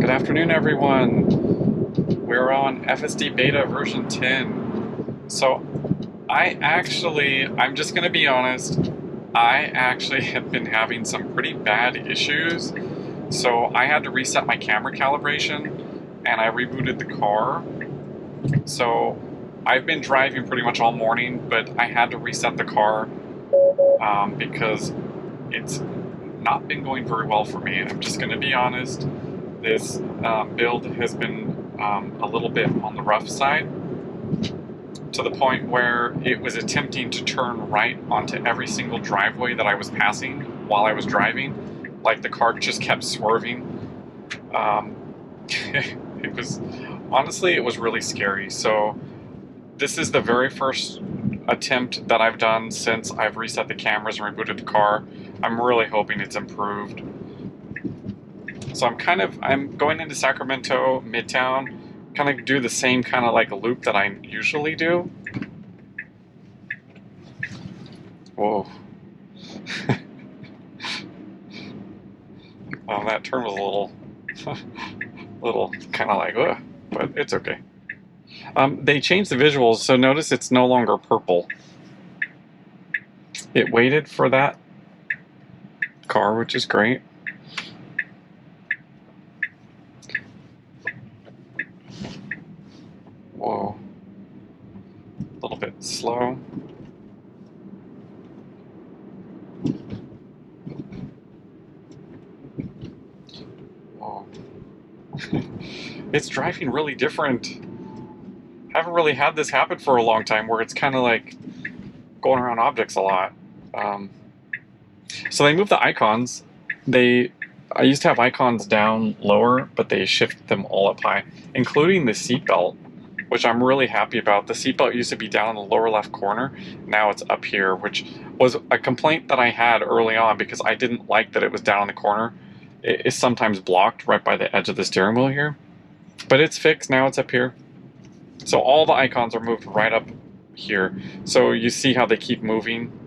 Good afternoon, everyone. We're on FSDBETA version 10. So I'm just going to be honest, I actually have been having some pretty bad issues. So I had to reset my camera calibration and I rebooted the car. So I've been driving pretty much all morning, but I had to reset the car because it's not been going very well for me. I'm just going to be honest. This build has been a little bit on the rough side, to the point where it was attempting to turn right onto every single driveway that I was passing while I was driving. Like, the car just kept swerving. It was, honestly, it was really scary. So this is the very first attempt that I've done since I've reset the cameras and rebooted the car. I'm really hoping it's improved. So I'm going into Sacramento, Midtown, kind of do the same kind of like a loop that I usually do. Whoa. Well, that turn was a little kind of like, ugh, but it's okay. They changed the visuals, so notice it's no longer purple. It waited for that car, which is great. Whoa. A little bit slow. Whoa. It's driving really different. Haven't really had this happen for a long time, where it's kind of like going around objects a lot. So they moved the icons. I used to have icons down lower, but they shifted them all up high, including the seatbelt, which I'm really happy about. The seatbelt used to be down in the lower left corner. Now it's up here, which was a complaint that I had early on because I didn't like that it was down in the corner. It is sometimes blocked right by the edge of the steering wheel here. But it's fixed, now it's up here. So all the icons are moved right up here. So you see how they keep moving.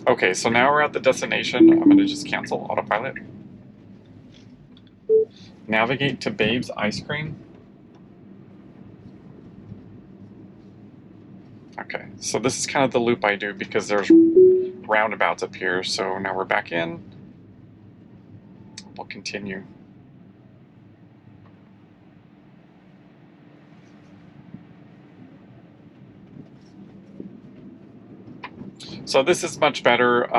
Okay, so now we're at the destination. I'm going to just cancel autopilot. Navigate to Babe's Ice Cream. Okay, so this is kind of the loop I do because there's roundabouts up here. So now we're back in. We'll continue. So this is much better.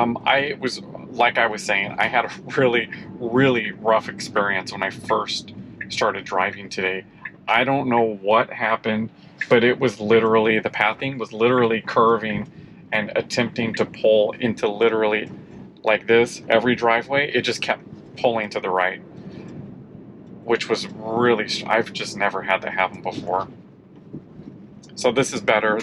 Like I was saying, I had a really, really rough experience when I first started driving today. I don't know what happened, but it was literally, the pathing was literally curving and attempting to pull into literally like this, every driveway. It just kept pulling to the right, which was really, I've just never had that happen before. So this is better.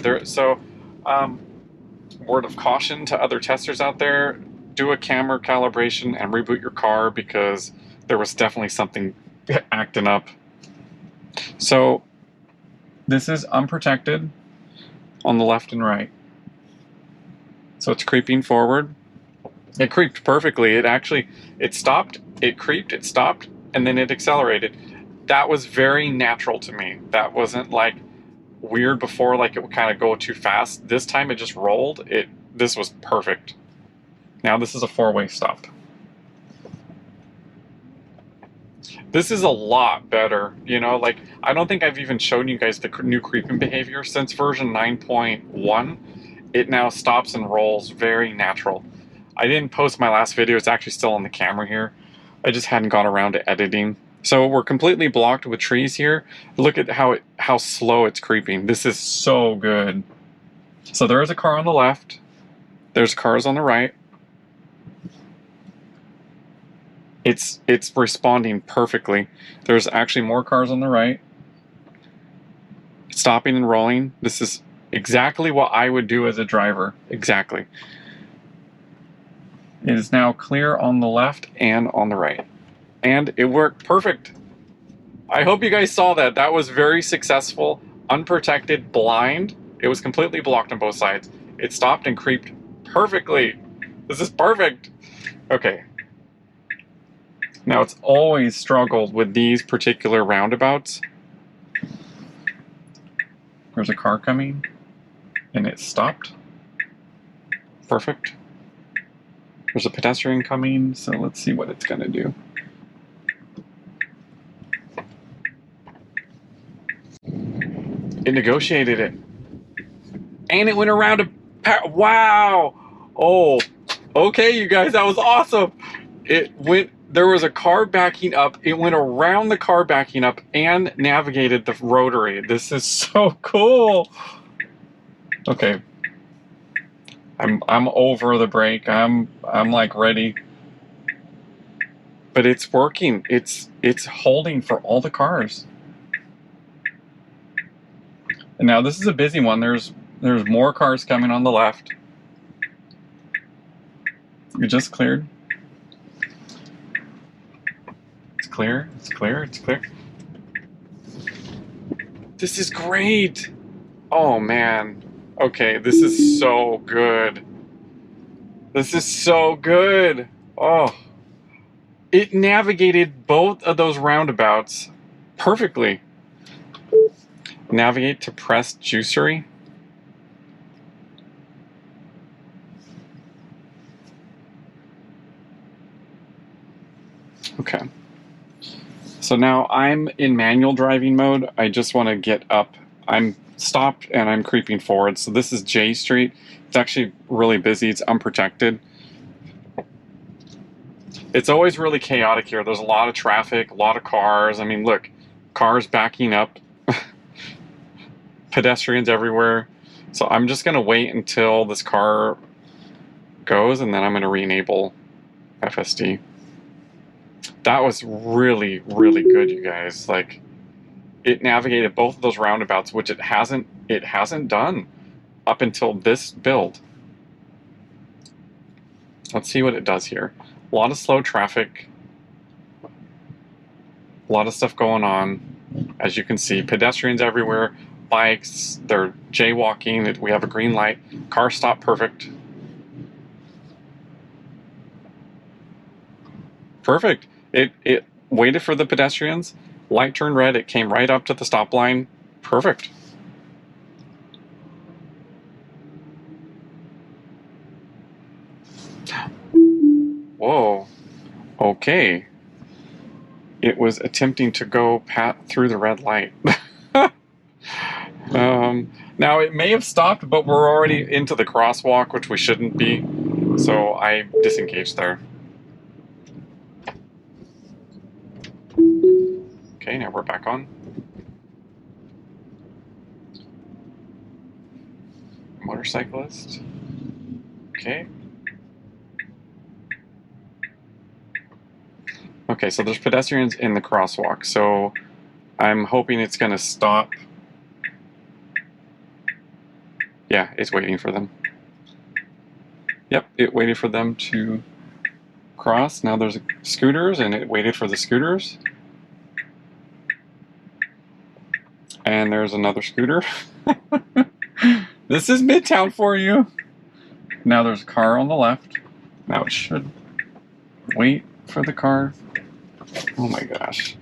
Word of caution to other testers out there, do a camera calibration and reboot your car, because there was definitely something acting up. So this is unprotected on the left and right. So it's creeping forward. It creeped perfectly. It stopped, it creeped, it stopped, and then it accelerated. That was very natural to me. That wasn't like weird before, like it would kind of go too fast. This time it just rolled. This was perfect. Now this is a four-way stop. This is a lot better, you know, like I don't think I've even shown you guys the new creeping behavior since version 9.1. It now stops and rolls very natural. I didn't post my last video. It's actually still on the camera here. I just hadn't gone around to editing. So we're completely blocked with trees here. Look at how slow it's creeping. This is so good. So there is a car on the left. There's cars on the right. It's responding perfectly. There's actually more cars on the right. Stopping and rolling. This is exactly what I would do as a driver. Exactly. It is now clear on the left and on the right. And it worked perfect. I hope you guys saw that. That was very successful. Unprotected, blind. It was completely blocked on both sides. It stopped and creeped perfectly. This is perfect. Okay. Now, it's always struggled with these particular roundabouts. There's a car coming, and it stopped. Perfect. There's a pedestrian coming, so let's see what it's going to do. It negotiated it. And it went around a... Wow! Oh, okay, you guys, that was awesome! It went... There was a car backing up. It went around the car backing up and navigated the rotary. This is so cool! Okay. I'm over the brake. I'm like ready. But it's working. It's holding for all the cars. And now this is a busy one. There's more cars coming on the left. You just cleared. It's clear. It's clear. It's clear. This is great. Oh man. Okay, this is so good. This is so good. Oh. It navigated both of those roundabouts perfectly. Navigate to press juicery. Okay. So now I'm in manual driving mode. I just want to get up. I'm stopped and I'm creeping forward. So this is J Street. It's actually really busy. It's unprotected. It's always really chaotic here. There's a lot of traffic, a lot of cars. I mean, look, cars backing up. Pedestrians everywhere. So I'm just going to wait until this car goes, and then I'm going to re-enable FSD. That was really, really good, you guys. Like, it navigated both of those roundabouts, which it hasn't done up until this build. Let's see what it does here. A lot of slow traffic. A lot of stuff going on. As you can see, pedestrians everywhere. Bikes, they're jaywalking. We have a green light. Car stop perfect. Perfect. It waited for the pedestrians. Light turned red. It came right up to the stop line. Perfect. Whoa. Okay. It was attempting to go through the red light. Now it may have stopped, but we're already into the crosswalk, which we shouldn't be. So I disengaged there. Okay, now we're back on. Motorcyclist. Okay. Okay, so there's pedestrians in the crosswalk, so I'm hoping it's going to stop. Yeah, it's waiting for them. Yep, it waited for them to cross. Now there's scooters, and it waited for the scooters. And there's another scooter. This is Midtown for you. Now there's a car on the left. Now it should wait for the car. Oh my gosh.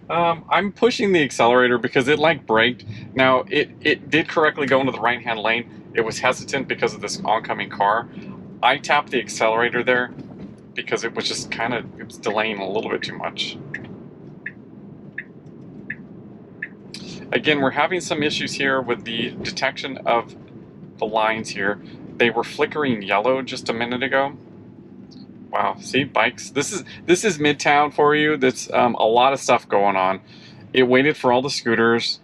I'm pushing the accelerator because it like braked. Now it did correctly go into the right hand lane. It was hesitant because of this oncoming car. I tapped the accelerator there because it was just it was delaying a little bit too much. Again, we're having some issues here with the detection of the lines here. They were flickering yellow just a minute ago. Wow, see, bikes. This is Midtown for you. That's a lot of stuff going on. It waited for all the scooters.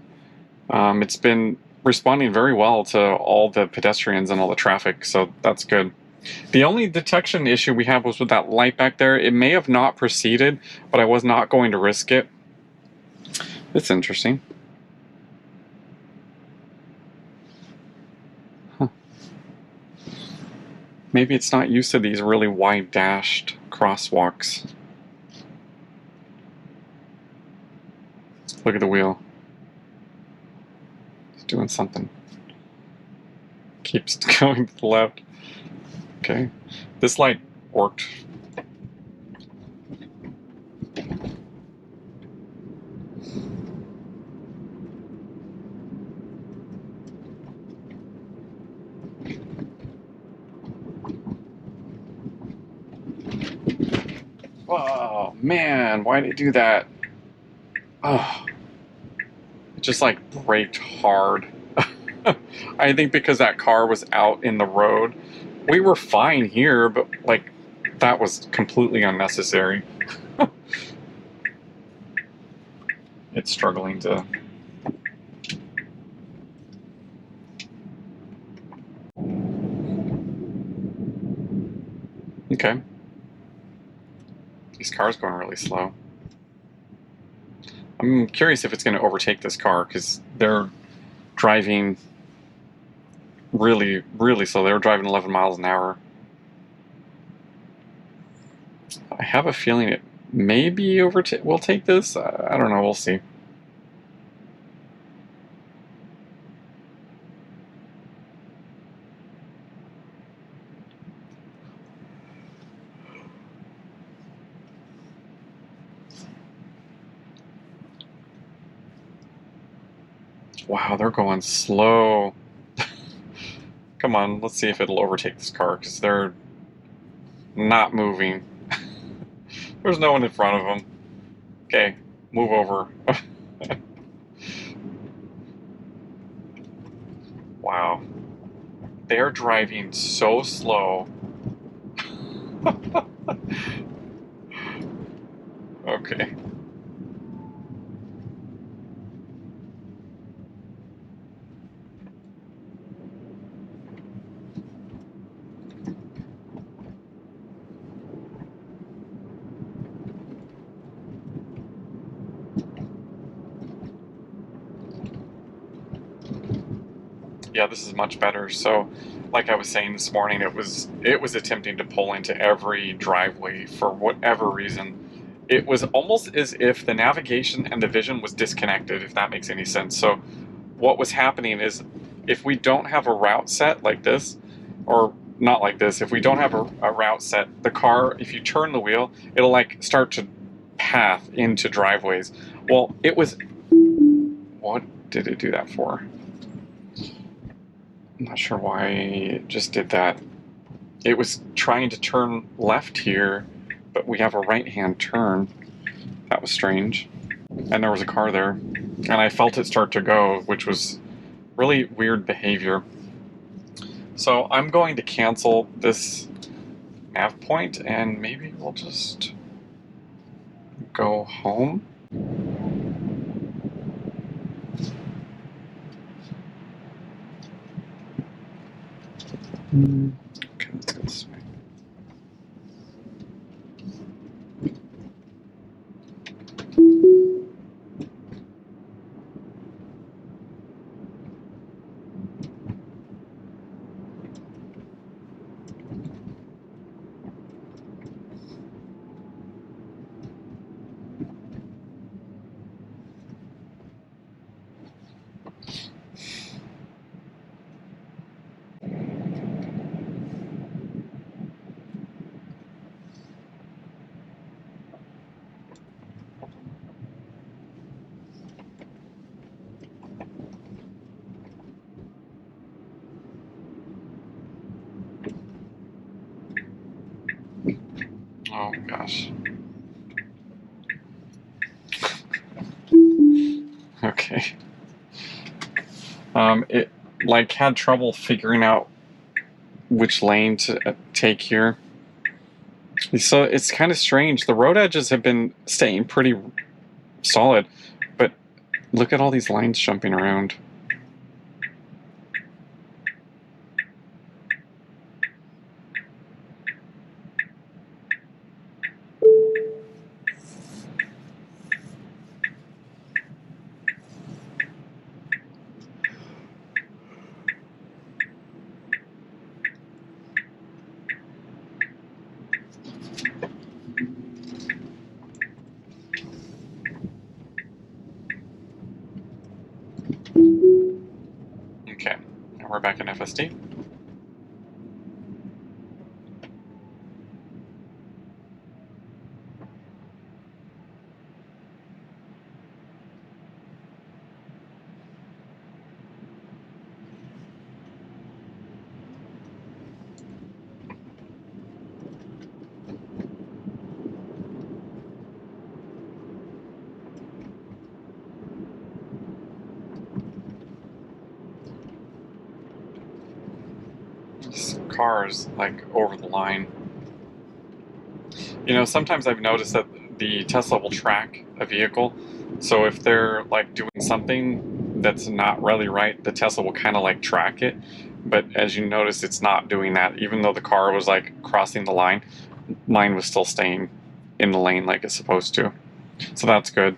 It's been responding very well to all the pedestrians and all the traffic, so that's good. The only detection issue we have was with that light back there. It may have not proceeded, but I was not going to risk it. It's interesting. Maybe it's not used to these really wide dashed crosswalks. Look at the wheel. It's doing something. Keeps going to the left. Okay. This light worked. Oh, man, why did it do that? Oh, it just like braked hard. I think because that car was out in the road. We were fine here, but like that was completely unnecessary. It's struggling to... Okay. These cars going really slow. I'm curious if it's going to overtake this car because they're driving really, really slow. They were driving 11 miles an hour. I have a feeling it maybe will take this. I don't know. We'll see. Wow, they're going slow. Come on, let's see if it'll overtake this car because they're not moving. There's no one in front of them. Okay, move over. Wow. They're driving so slow. Okay. Yeah, this is much better. So, like I was saying this morning, it was attempting to pull into every driveway for whatever reason. It was almost as if the navigation and the vision was disconnected, if that makes any sense. So, what was happening is if we don't have a route set like this, or not like this, if we don't have a route set, the car, if you turn the wheel, it'll like start to path into driveways. Well, it was... What did it do that for? I'm not sure why it just did that. It was trying to turn left here, but we have a right-hand turn. That was strange. And there was a car there. And I felt it start to go, which was really weird behavior. So I'm going to cancel this nav point and maybe we'll just go home. Okay, let's go this way. Oh gosh. Okay. It like had trouble figuring out which lane to take here. So it's kind of strange. The road edges have been staying pretty solid, but look at all these lines jumping around. Okay, now we're back in FSD. cars like over the line. You know, sometimes I've noticed that the Tesla will track a vehicle. So if they're like doing something that's not really right, the Tesla will kind of like track it. But as you notice, it's not doing that. Even though the car was like crossing the line, mine was still staying in the lane like it's supposed to. So that's good.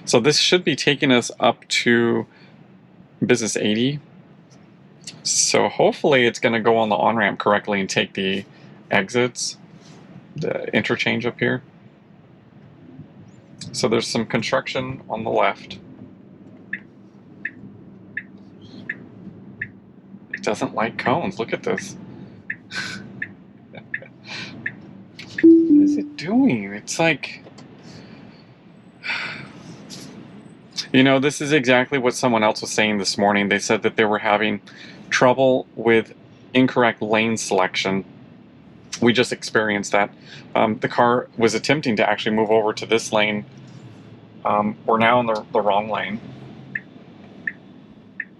So this should be taking us up to Business 80. So hopefully it's going to go on the on-ramp correctly and take the exits, the interchange up here. So there's some construction on the left. It doesn't like cones. Look at this. What is it doing? It's like... You know, this is exactly what someone else was saying this morning. They said that they were having trouble with incorrect lane selection. We just experienced that. The car was attempting to actually move over to this lane. We're now in the wrong lane.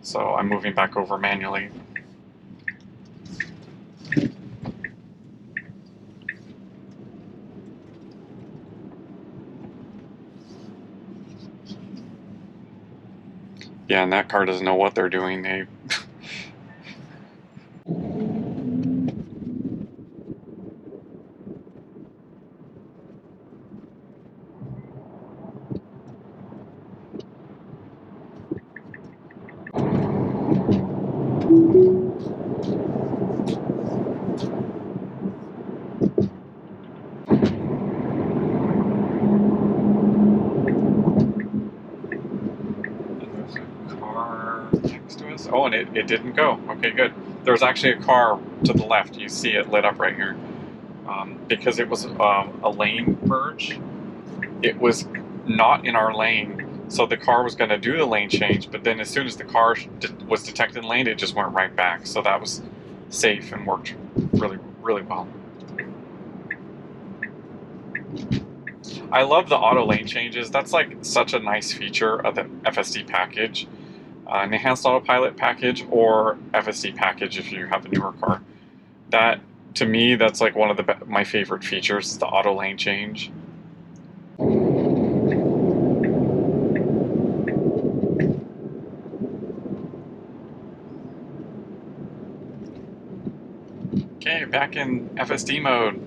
So I'm moving back over manually. Yeah, and that car doesn't know what they're doing. They... There's a car next to us. Oh, and it didn't go. Okay, good. There's actually a car to the left. You see it lit up right here. Because it was a lane merge. It was not in our lane, so the car was going to do the lane change, but then as soon as the car was detected in lane, it just went right back. So that was safe and worked really, really well. I love the auto lane changes. That's like such a nice feature of the FSD package. An enhanced autopilot package or FSD package if you have a newer car. That, to me, that's like one of my favorite features is the auto lane change. Okay, back in FSD mode.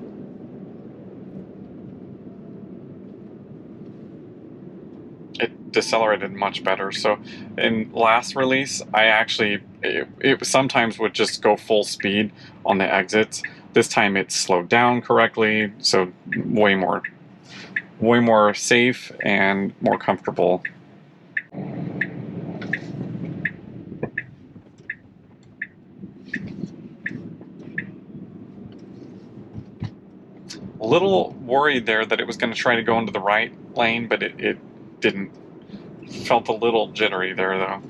It decelerated much better. So in last release, I actually, it sometimes would just go full speed on the exits. This time it slowed down correctly, so way more safe and more comfortable. A little worried there that it was going to try to go into the right lane, but it didn't. Felt a little jittery there though.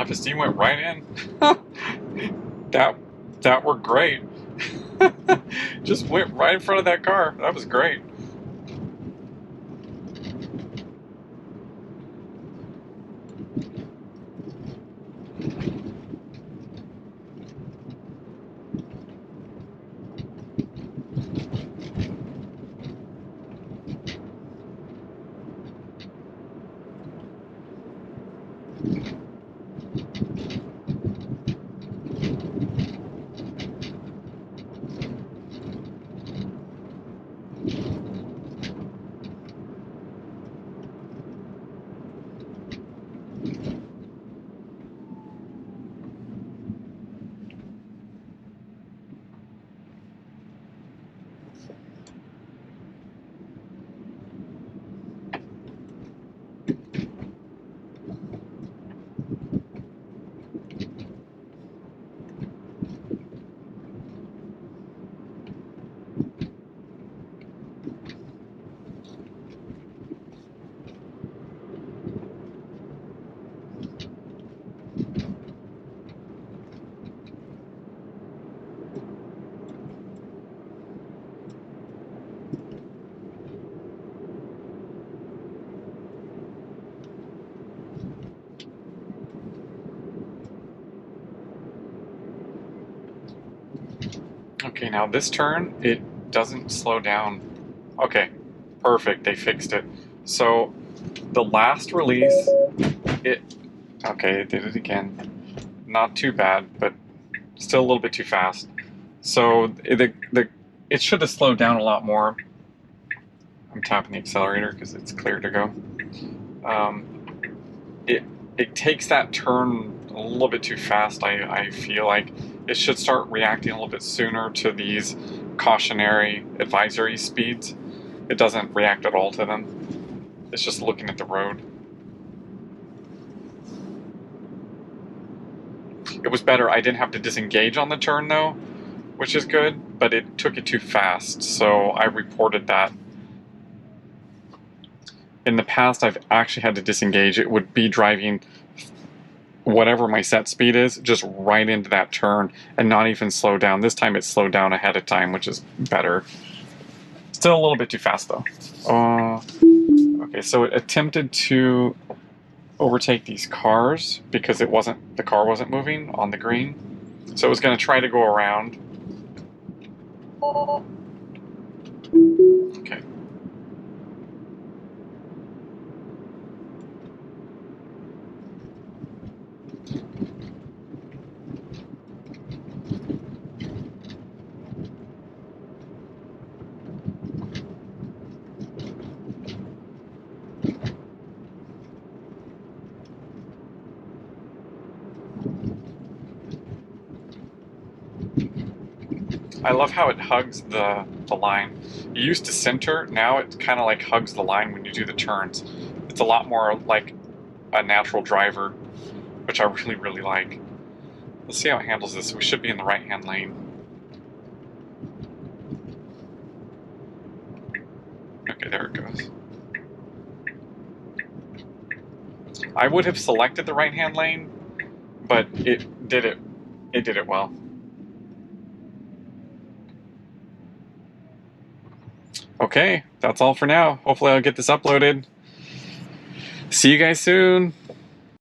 FSD went right in. That worked great. Just went right in front of that car. That was great. Okay, now this turn, it doesn't slow down. Okay, perfect, they fixed it. So, the last release, okay, it did it again. Not too bad, but still a little bit too fast. So, it should have slowed down a lot more. I'm tapping the accelerator because it's clear to go. It takes that turn a little bit too fast. I feel like it should start reacting a little bit sooner to these cautionary advisory speeds. It doesn't react at all to them. It's just looking at the road. It was better. I didn't have to disengage on the turn though, which is good, but it took it too fast, so I reported that. In the past, I've actually had to disengage. It would be driving whatever my set speed is, just right into that turn and not even slow down. This time it slowed down ahead of time, which is better. Still a little bit too fast though. Okay, so it attempted to overtake these cars because the car wasn't moving on the green. So it was going to try to go around. Okay. I love how it hugs the line. It used to center, now it kind of like hugs the line when you do the turns. It's a lot more like a natural driver, which I really, really like. Let's see how it handles this. We should be in the right-hand lane. Okay, there it goes. I would have selected the right-hand lane, but it did it well. Okay, that's all for now. Hopefully I'll get this uploaded. See you guys soon.